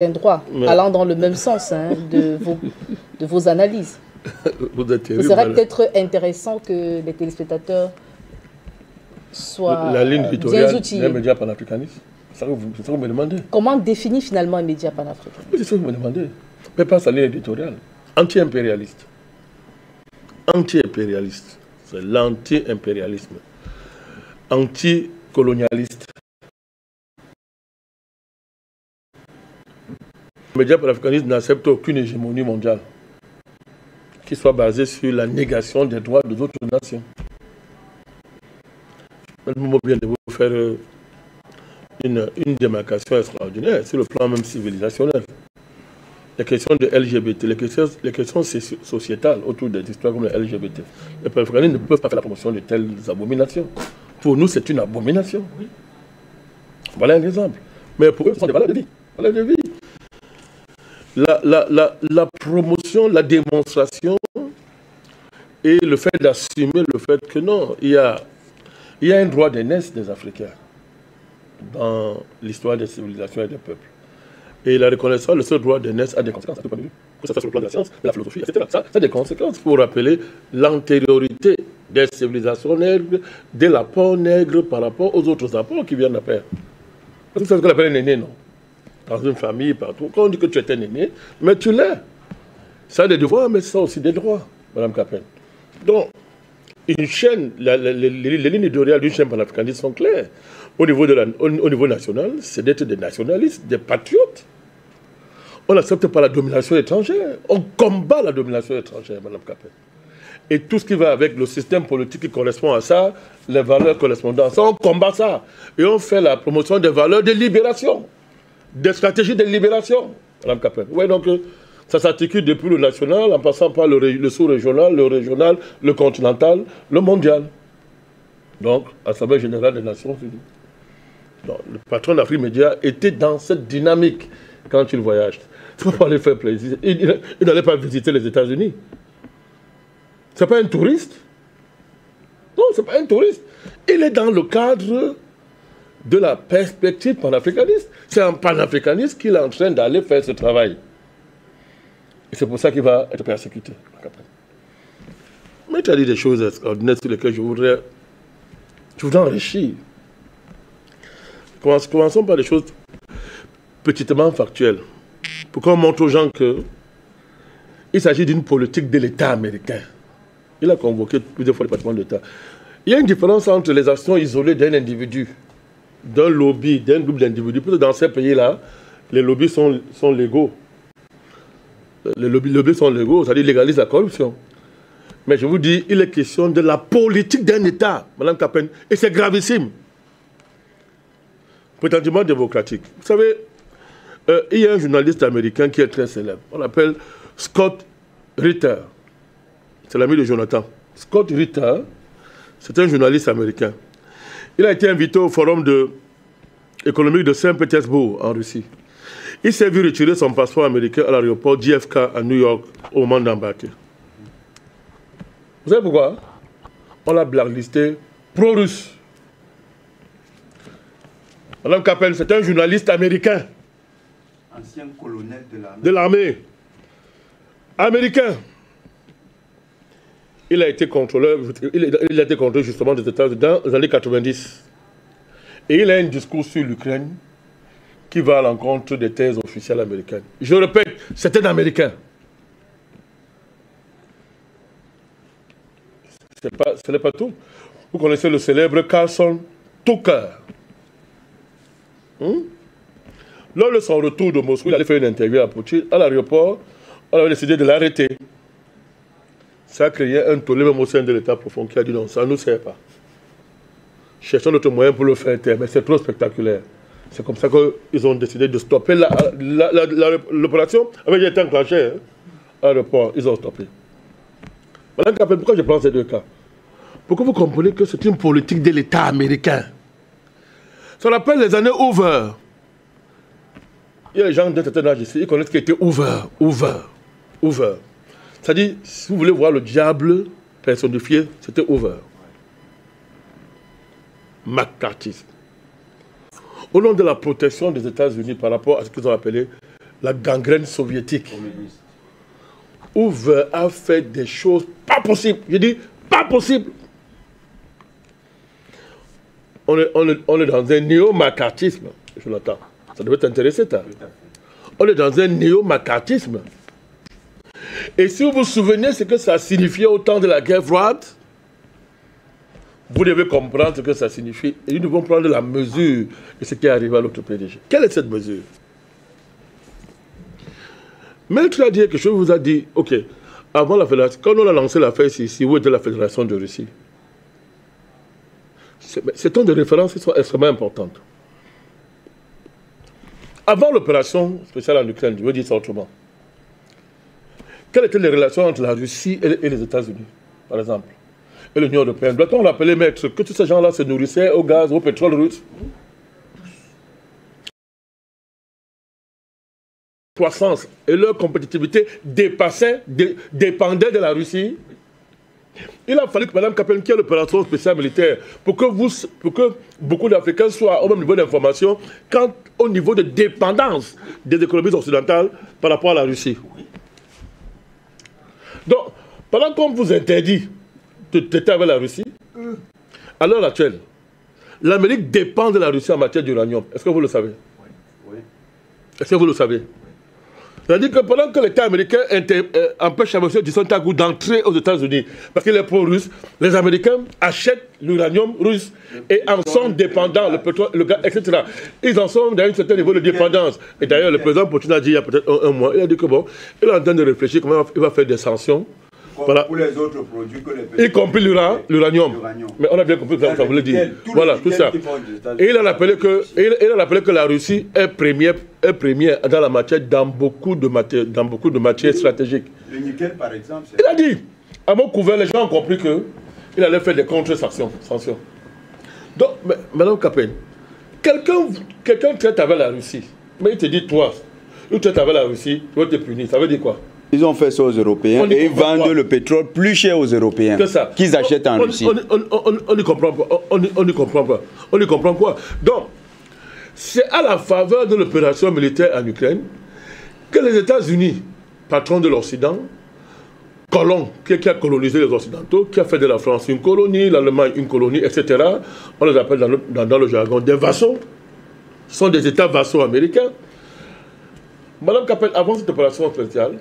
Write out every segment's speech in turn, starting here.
un droit, allant dans le même sens hein, de vos analyses. Ce serait peut-être intéressant que les téléspectateurs soient la ligne éditoriale outillés. Des médias panafricanistes. C'est ça que vous me demandez. Comment définir finalement un média panafricaniste? Oui, c'est ça que vous me demandez. Mais pas sa ligne éditoriale. Anti-impérialiste. Anti-impérialiste. C'est l'anti-impérialisme. Anti-colonialiste. Les médias panafricanistes n'acceptent aucune hégémonie mondiale qui soit basée sur la négation des droits des autres nations. Maintenant, bien de vous faire une démarcation extraordinaire sur le plan même civilisationnel. Les questions de LGBT, les questions sociétales autour des histoires comme les LGBT. Les panafricanistes ne peuvent pas faire la promotion de telles abominations. Pour nous, c'est une abomination. Oui. Voilà un exemple. Mais pour eux, ce sont des valeurs de vie. Valeurs de vie. La promotion, la démonstration et le fait d'assumer le fait que non, il y a un droit d'aînesse des Africains dans l'histoire des civilisations et des peuples. Et la reconnaissance de ce droit d'aînesse a des conséquences, que ce soit sur le plan de la science, de la philosophie, etc. Ça a des conséquences pour rappeler l'antériorité des civilisations nègres, des apports nègres par rapport aux autres apports qui viennent après. Parce que c'est ce qu'on appelle un aîné, non? Dans une famille, partout. Quand on dit que tu es un aîné, mais tu l'es. Ça a des devoirs, mais ça a aussi des droits, Madame Capel. Donc, une chaîne, les lignes éditoriales d'une chaîne panafricaniste sont claires. Au niveau national, c'est d'être des nationalistes, des patriotes. On n'accepte pas la domination étrangère. On combat la domination étrangère, Madame Capel. Et tout ce qui va avec le système politique qui correspond à ça, les valeurs correspondant à ça, on combat ça. Et on fait la promotion des valeurs de libération. Des stratégies de libération, Madame Capel. Oui, donc ça s'articule depuis le national, en passant par le sous-régional, le régional, le continental, le mondial. Donc, Assemblée générale des Nations Unies. Donc, le patron d'Afrique Média était dans cette dynamique quand il voyage. Il ne faut pas lui faire plaisir. Il n'allait pas visiter les États-Unis. Ce n'est pas un touriste. Non, ce n'est pas un touriste. Il est dans le cadre de la perspective panafricaniste. C'est un panafricaniste qu'il est en train d'aller faire ce travail. Et c'est pour ça qu'il va être persécuté. Mais tu as dit des choses extraordinaires sur lesquelles je voudrais enrichir. Commençons par des choses petitement factuelles. Pour qu'on montre aux gens qu'il s'agit d'une politique de l'État américain. Il a convoqué plusieurs fois le département de l'État. Il y a une différence entre les actions isolées d'un individu, d'un lobby, d'un groupe d'individus. Dans ces pays-là, les lobbies sont légaux. Les lobbies sont légaux, c'est-à-dire légalisent la corruption. Mais je vous dis, il est question de la politique d'un État, Mme Capen, et c'est gravissime. Prétendument démocratique. Vous savez, il y a un journaliste américain qui est très célèbre. On l'appelle Scott Ritter. C'est l'ami de Jonathan. Scott Ritter, c'est un journaliste américain. Il a été invité au forum économique de Saint-Pétersbourg, en Russie. Il s'est vu retirer son passeport américain à l'aéroport JFK à New York au moment d'embarquer. Vous savez pourquoi? On l'a blacklisté pro-russe. Madame Capel, c'est un journaliste américain. Ancien colonel de l'armée. Américain. Il a été contrôleur, il a été contrôlé justement des États-Unis dans les années 90. Et il a un discours sur l'Ukraine qui va à l'encontre des thèses officielles américaines. Je répète, c'est un Américain. Ce n'est pas tout. Vous connaissez le célèbre Carlson Tucker. Lors de son retour de Moscou, il allait faire une interview à Poutine. À l'aéroport, on avait décidé de l'arrêter. Ça a créé un tollé même au sein de l'État profond qui a dit non, ça ne nous sert pas. Cherchons d'autres moyens pour le faire taire, mais c'est trop spectaculaire. C'est comme ça qu'ils ont décidé de stopper l'opération. Avait été enclenchée à l'aéroport, ils ont stoppé. Madame Capel, pourquoi je prends ces deux cas? Pour que vous compreniez que c'est une politique de l'État américain. Ça rappelle les années Hoover. Il y a des gens d'un certain âge ici, ils connaissent ce qui était Hoover. C'est-à-dire, si vous voulez voir le diable personnifié, c'était Hoover. McCarthy. Au nom de la protection des États-Unis par rapport à ce qu'ils ont appelé la gangrène soviétique, où a fait des choses pas possibles. Je dis pas possible. On est dans un néo-macartisme, Jonathan. Ça devait t'intéresser, ça. On est dans un néo-macartisme. Et si vous vous souvenez ce que ça signifiait au temps de la guerre froide, vous devez comprendre ce que ça signifie. Et nous devons prendre la mesure de ce qui est arrivé à notre PDG. Quelle est cette mesure? Maître a dit quelque chose, vous a dit, ok, avant la fédération, quand on a lancé l'affaire ici, où était la fédération de Russie? Ces temps de référence sont extrêmement importants. Avant l'opération spéciale en Ukraine, je veux dire ça autrement, quelles étaient les relations entre la Russie et les États-Unis, par exemple, et l'Union européenne? Doit-on rappeler, maître, que tous ces gens-là se nourrissaient au gaz, au pétrole russe? Croissance et leur compétitivité dépendaient de la Russie. Il a fallu que Mme Kaplan, qui est l'opération spéciale militaire, pour que beaucoup d'Africains soient au même niveau d'information quant au niveau de dépendance des économies occidentales par rapport à la Russie. Donc, pendant qu'on vous interdit de traiter avec la Russie, à l'heure actuelle, l'Amérique dépend de la Russie en matière d'uranium. Est-ce que vous le savez? Oui. Est-ce que vous le savez? C'est-à-dire que pendant que l'État américain empêche à M. Dissontagu d'entrer aux États-Unis, parce qu'il est pro-russe, les Américains achètent l'uranium russe et en sont dépendants, le pétrole, le gaz, etc. Ils en sont dans un certain niveau de dépendance. Et d'ailleurs, le président Poutine a dit il y a peut-être un mois, il a dit que bon, il est en train de réfléchir comment il va faire des sanctions. Voilà. Pour les autres produits que les y compris l'uranium. Mais on a bien compris ce que ça voulait dire. Voilà, tout ça. Et il a rappelé que la Russie est première dans la matière, dans beaucoup de matières stratégiques. Le nickel, par exemple. Il a dit, à mon couvert, les gens ont compris qu'il allait faire des contre-sanctions. Donc, Mme Kaplan, quelqu'un traite avec la Russie, mais il te dit, toi, tu traites avec la Russie, tu vas te punir. Ça veut dire quoi? Ils ont fait ça aux Européens et ils vendent le pétrole plus cher aux Européens qu'ils achètent en Russie. On n'y comprend pas. On n'y comprend pas. On n'y comprend quoi? Donc, c'est à la faveur de l'opération militaire en Ukraine que les États-Unis, patrons de l'Occident, colon, qui a colonisé les Occidentaux, qui a fait de la France une colonie, l'Allemagne une colonie, etc. On les appelle dans le jargon des vassaux. Ce sont des États vassaux américains. Madame Kaplan, avant cette opération spéciale,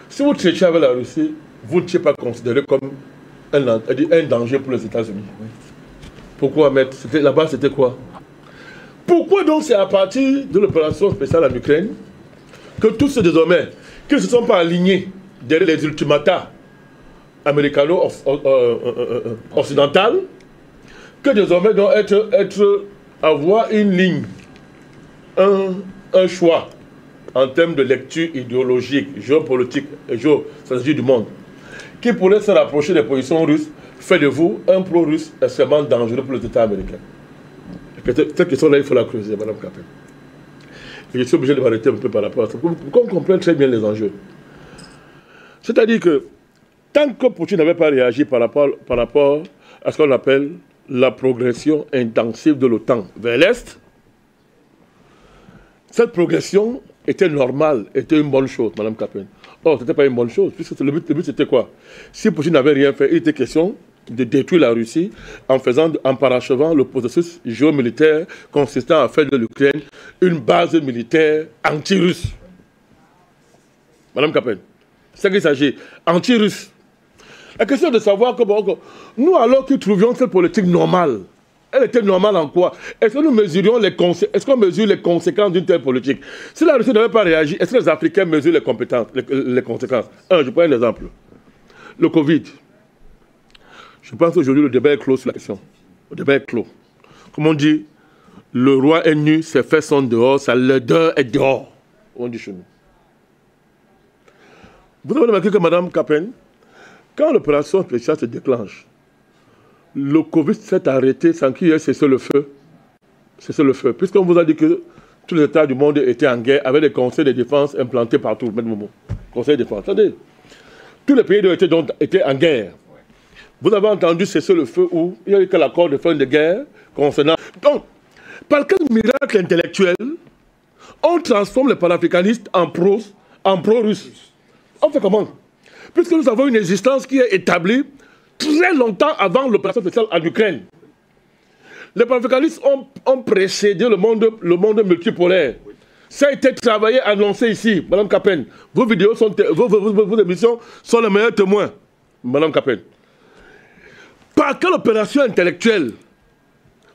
si vous traitez avec la Russie, vous ne serez pas considéré comme un danger pour les États-Unis. Pourquoi, maître? Là-bas, c'était quoi? Pourquoi donc c'est à partir de l'opération spéciale en Ukraine que tous ceux désormais qui ne se sont pas alignés derrière les ultimata américano-occidentales, que désormais doivent avoir une ligne, un choix en termes de lecture idéologique, géopolitique et géostratégique du monde, qui pourrait se rapprocher des positions russes, fait de vous un pro-russe extrêmement dangereux pour les États américains. Cette question-là, il faut la creuser, Mme Kaplan. Et je suis obligé de m'arrêter un peu par rapport à ça, pour qu'on comprenne très bien les enjeux. C'est-à-dire que, tant que Poutine n'avait pas réagi par rapport à ce qu'on appelle la progression intensive de l'OTAN vers l'Est, cette progression était normale, était une bonne chose, Mme Kaplan. Or, ce n'était pas une bonne chose, puisque le but c'était quoi? Si Poutine n'avait rien fait, il était question de détruire la Russie en parachevant le processus géomilitaire consistant à faire de l'Ukraine une base militaire anti-russe. Mme Kaplan, c'est ça qu'il s'agit, anti-russe. La question de savoir que, nous, alors que trouvions cette politique normale, elle était normale en quoi? Est-ce que nous mesurions est-ce qu'on mesure les conséquences d'une telle politique? Si la Russie n'avait pas réagi, est-ce que les Africains mesurent les conséquences? Je prends un exemple. Le Covid. Je pense qu'aujourd'hui, le débat est clos sur la question. Le débat est clos. Comme on dit, le roi est nu, ses fesses sont dehors, sa laideur est dehors. On dit chez nous. Vous avez remarqué que Mme Kaplan, quand l'opération spéciale se déclenche, le Covid s'est arrêté sans qu'il y ait cessé le feu. Cessé le feu. Puisqu'on vous a dit que tous les États du monde étaient en guerre avec des conseils de défense implantés partout. Conseil de défense. C'est-à-dire, tous les pays étaient en guerre. Vous avez entendu cesser le feu où il n'y a eu que l'accord de fin de guerre concernant. Donc, par quel miracle intellectuel on transforme les panafricanistes en pro-russes. On fait comment? Puisque nous avons une existence qui est établie très longtemps avant l'opération spéciale en Ukraine. Les panafricanistes ont précédé le monde multipolaire. Ça a été travaillé, annoncé ici, Madame Capen. Vos vidéos sont, vos émissions sont les meilleurs témoins, Madame Capen. Par quelle opération intellectuelle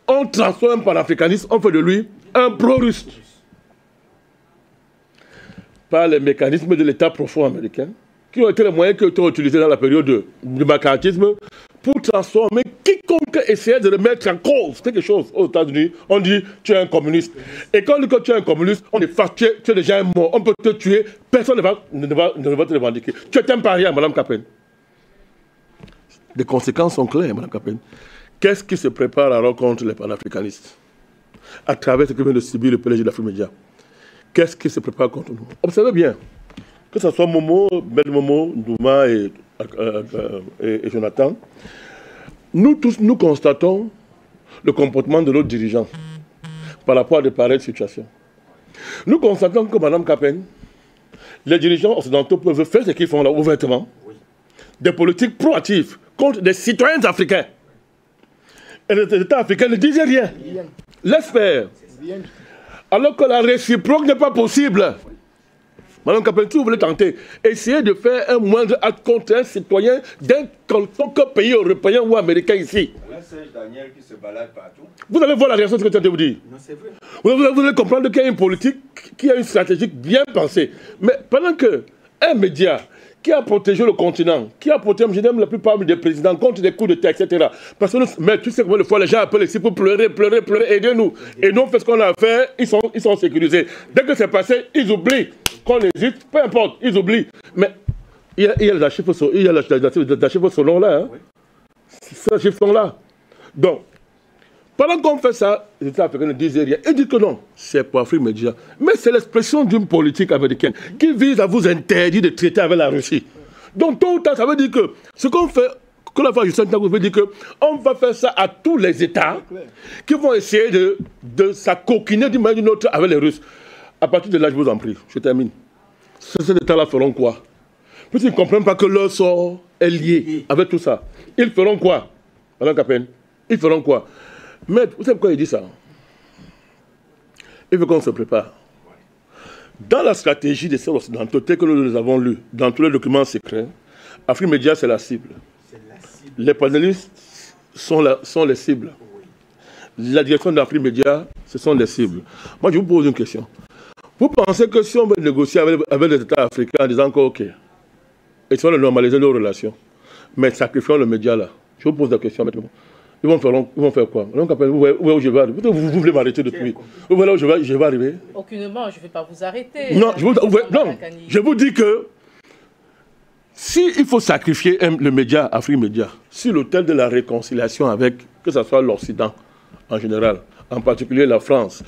on transforme un panafricaniste, on fait de lui un pro-russe? Par les mécanismes de l'État profond américain, qui ont été les moyens qui ont été utilisés dans la période du macartisme pour transformer quiconque essayait de remettre en cause quelque chose aux États-Unis. On dit tu es un communiste. Et quand on dit que tu es un communiste, on est fâché, tu es déjà un mort, on peut te tuer, personne ne va te revendiquer. Tu es un paria, Madame Capen. Les conséquences sont claires, Madame Capen. Qu'est-ce qui se prépare alors contre les panafricanistes à travers ce que vient de subir le PDG d'Afrimédia? Qu'est-ce qui se prépare contre nous? Observez bien, que ce soit Momo, Ben Momo, Ndouma et Jonathan, nous tous, nous constatons le comportement de nos dirigeants par rapport à de pareilles situations. Nous constatons que, Madame Capen, les dirigeants occidentaux peuvent faire ce qu'ils font là ouvertement, des politiques proactives contre des citoyens africains. Et les États africains ne disent rien. Laisse faire. Alors que la réciproque n'est pas possible. Madame Capen, si vous voulez tenter, essayez de faire un moindre acte contre un citoyen d'un quelconque pays européen ou américain ici. Daniel qui se balade partout. Vous allez voir la réaction de ce que je viens de vous dire. Non, c'est vrai. Vous allez comprendre qu'il y a une politique, qu'il y a une stratégie bien pensée. Mais pendant qu'un média qui a protégé le continent, qui a protégé, je dis, la plupart des présidents contre des coups de tête, etc. Parce que nous, mais tu sais combien de fois les gens appellent ici pour pleurer, aidez-nous. Et nous, on fait ce qu'on a fait, ils sont sécurisés. Dès que c'est passé, ils oublient qu'on hésite, peu importe, ils oublient. Mais il y a les archives sonores là. Hein. Ces archives sont là. Donc, pendant qu'on fait ça, les États africains ne disent rien. Ils disent que non, c'est pour Afrimédia. Mais c'est l'expression d'une politique américaine qui vise à vous interdire de traiter avec la Russie. Donc, tôt ou tard, ça veut dire que ce qu'on fait, que la fois Justin Tango veut dire qu'on va faire ça à tous les États qui vont essayer de s'acoquiner d'une manière ou d'une autre avec les Russes. À partir de là, je vous en prie, je termine. Ces États-là feront quoi? Parce qu'ils ne comprennent pas que leur sort est lié avec tout ça. Ils feront quoi, Madame Capen? Ils feront quoi? Mais vous savez pourquoi il dit ça? Il veut qu'on se prépare. Dans la stratégie des services occidentaux, telle que nous les avons lus, dans tous les documents secrets, Afrimédia, c'est la cible. Les panélistes sont les cibles. La direction d'Afrimédia, ce sont les cibles. Moi, je vous pose une question. Vous pensez que si on veut négocier avec les États africains en disant que, OK, ils vont normaliser nos relations, mais sacrifions le média là, je vous pose la question maintenant. Ils vont faire quoi? Donc, vous voyez où je vais arriver? Vous voulez m'arrêter depuis? Vous voyez où je vais arriver? Aucunement, je ne vais pas vous arrêter. Non, je vous dis que s'il faut sacrifier le média, Afrimédia, sur l'autel de la réconciliation avec, que ce soit l'Occident en général, en particulier la France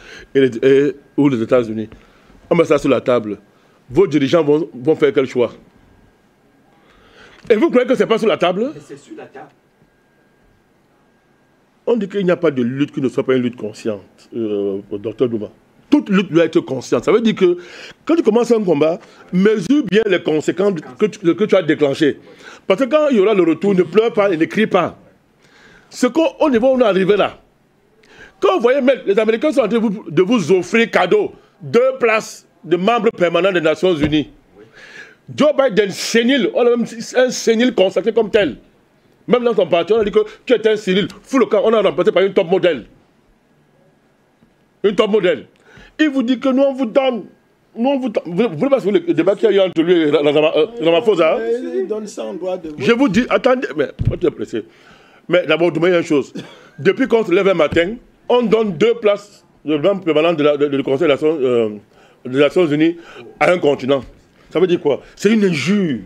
ou les États-Unis, on met ça sur la table, vos dirigeants vont faire quel choix? Et vous croyez que ce n'est pas sur la table? C'est sur la table. On dit qu'il n'y a pas de lutte qui ne soit pas une lutte consciente, docteur Douma. Toute lutte doit être consciente. Ça veut dire que quand tu commences un combat, mesure bien les conséquences que tu as déclenchées. Parce que quand il y aura le retour, ne pleure pas et ne crie pas. Ce qu'au niveau où on est arrivé là, quand vous voyez, les Américains sont en train de vous offrir cadeau 2 places de membres permanents des Nations Unies. Joe Biden, sénile, on a même un sénile consacré comme tel. Même dans son parti, on a dit que tu es un civil. Fou le camp, on a remplacé par une top modèle. Une top modèle. Il vous dit que nous, on vous donne. Nous, on vous donne. Vous voulez pas suivre le débat qu'il y a eu entre lui et Ramaphosa? Il donne ça en droit de vote. Je vous dis, attendez, mais tu es pressé. Mais d'abord, il y a une chose. Depuis qu'on se lève un matin, on donne 2 places de membre permanent du Conseil des Nations Unies à un continent. Ça veut dire quoi? C'est une injure.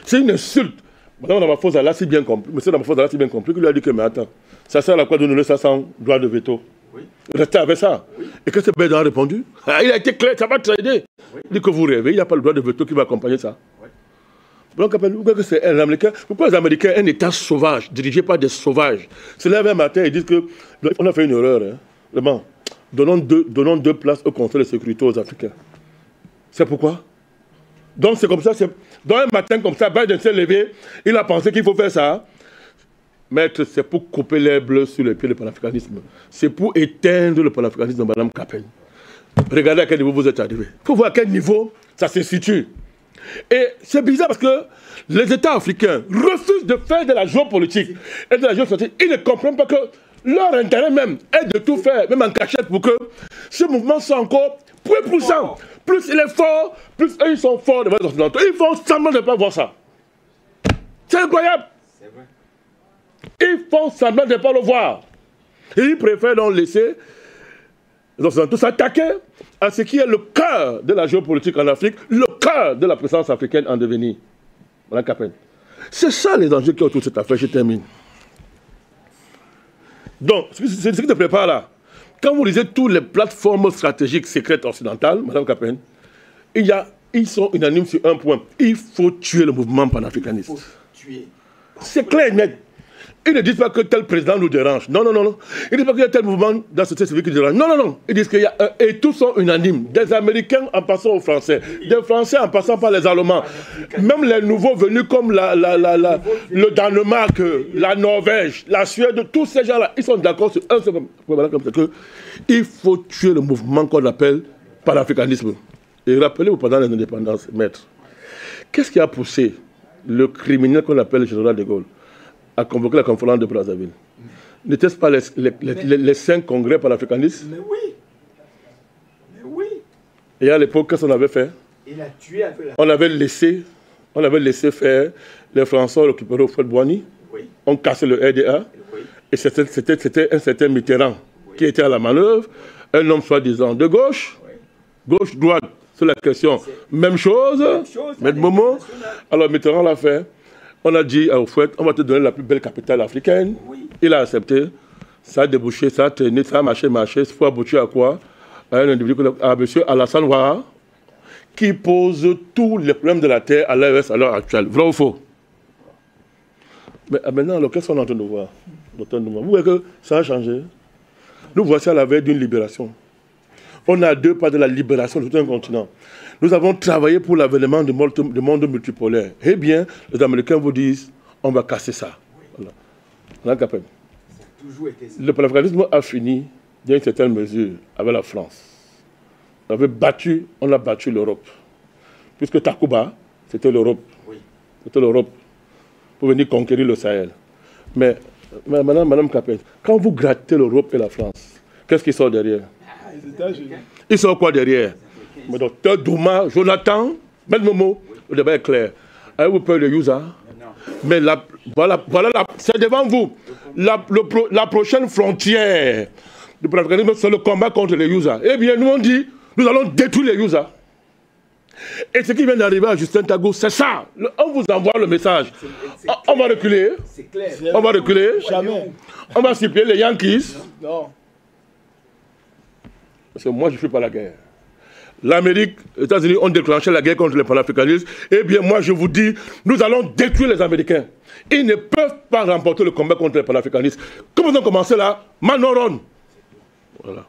C'est une insulte. Madame Ramaphosa l'a si bien compris, monsieur Ramaphosa l'a si bien compris qu'il lui a dit que, mais attends, ça sert à quoi de donner ça sans droit de veto? Oui. Restez avec ça. Oui. Et que ce Bédan a répondu? Il a été clair, ça va trader. Oui. Il dit que vous rêvez, il n'y a pas le droit de veto qui va accompagner ça. Oui. Donc, vous croyez que c'est un Américain? Pourquoi les Américains, un État sauvage, dirigé par des sauvages, se lèvent un matin et disent qu'on a fait une erreur, hein? Vraiment. donnons deux places au Conseil de sécurité aux Africains. C'est pourquoi? Donc c'est comme ça, dans un matin comme ça, Biden s'est levé, il a pensé qu'il faut faire ça. Maître, c'est pour couper l'herbe bleue sur les pieds du panafricanisme. C'est pour éteindre le panafricanisme de Mme Capen. Regardez à quel niveau vous êtes arrivé. Il faut voir à quel niveau ça se situe. Et c'est bizarre parce que les États africains refusent de faire de la géopolitique et de la géostratégie. Ils ne comprennent pas que leur intérêt même est de tout faire, même en cachette, pour que ce mouvement soit encore plus puissant. Plus il est fort, plus eux ils sont forts devant les Occidentaux. Ils font semblant de ne pas voir ça. C'est incroyable. C'est vrai. Ils font semblant de ne pas le voir. Et ils préfèrent donc laisser les Occidentaux s'attaquer à ce qui est le cœur de la géopolitique en Afrique, le cœur de la présence africaine en devenir. Voilà, Capen. C'est ça les enjeux qui ont autour de cette affaire. Je termine. Donc, c'est ce qui te prépare là. Quand vous lisez toutes les plateformes stratégiques secrètes occidentales, Mme Capen, ils sont unanimes sur un point. Il faut tuer le mouvement panafricaniste. C'est clair et net. Ils ne disent pas que tel président nous dérange. Non, non, non. Ils ne disent pas qu'il y a tel mouvement dans la société civile qui dérange. Non, non, non. Ils disent qu'il y a un... Et tous sont unanimes. Des Américains en passant aux Français. Des Français en passant par les Allemands. Même les nouveaux venus comme le Danemark, la Norvège, la Suède, tous ces gens-là, ils sont d'accord sur un seul point. Il faut tuer le mouvement qu'on appelle panafricanisme. Et rappelez-vous pendant les indépendances, maître, qu'est-ce qui a poussé le criminel qu'on appelle le général de Gaulle à convoquer la conférence de Brazzaville? N'était-ce pas les 5 congrès panafricanistes? Mais oui. Mais oui. Et à l'époque, qu'est-ce qu'on avait fait? Il a tué avec la... On avait laissé faire les Français récupérer au Fouet-Boigny. Oui. On cassait le RDA. Oui. Et c'était un certain Mitterrand qui était à la manœuvre. Un homme soi-disant de gauche. Oui. Gauche-droite, c'est la question. Même chose. Maître Momo. Alors Mitterrand l'a fait. On a dit au Fouet, on va te donner la plus belle capitale africaine. Oui. Il a accepté. Ça a débouché, ça a traîné, ça a marché. Il faut aboutir à quoi? À un individu, à M. Alassane Ouattara, qui pose tous les problèmes de la terre à l'AES à l'heure actuelle. Vrai ou faux? Mais maintenant, qu'est-ce qu'on est en train de voir? Vous voyez que ça a changé. Nous voici à la veille d'une libération. On a 2 pas de la libération de tout un continent. Nous avons travaillé pour l'avènement du monde multipolaire. Eh bien, les Américains vous disent, on va casser ça. Voilà. Voilà, Capen. Le panafricanisme a fini, dans une certaine mesure, avec la France. On a battu l'Europe. Puisque Takuba, c'était l'Europe. Oui. C'était l'Europe pour venir conquérir le Sahel. Mais, Madame Capen, quand vous grattez l'Europe et la France, qu'est-ce qui sort derrière? Les États-Unis. Ils sont quoi derrière? Mais docteur Douma, Jonathan, même Momo, le débat est clair. Avez-vous peur de Yusa? Mais voilà, c'est devant vous. La prochaine frontière du panafricanisme, c'est le combat contre les Yusa. Eh bien, nous on dit, nous allons détruire les Yusa. Et ce qui vient d'arriver à Justin Tagou, c'est ça. On vous envoie le message. On va reculer. C'est clair. On va reculer. Jamais. On va supplier les Yankees. Non. Parce que moi, je ne fais pas la guerre. L'Amérique, les États-Unis ont déclenché la guerre contre les panafricanistes. Eh bien, moi, je vous dis, nous allons détruire les Américains. Ils ne peuvent pas remporter le combat contre les panafricanistes. Comment ils ont commencé là? Manoron. Voilà.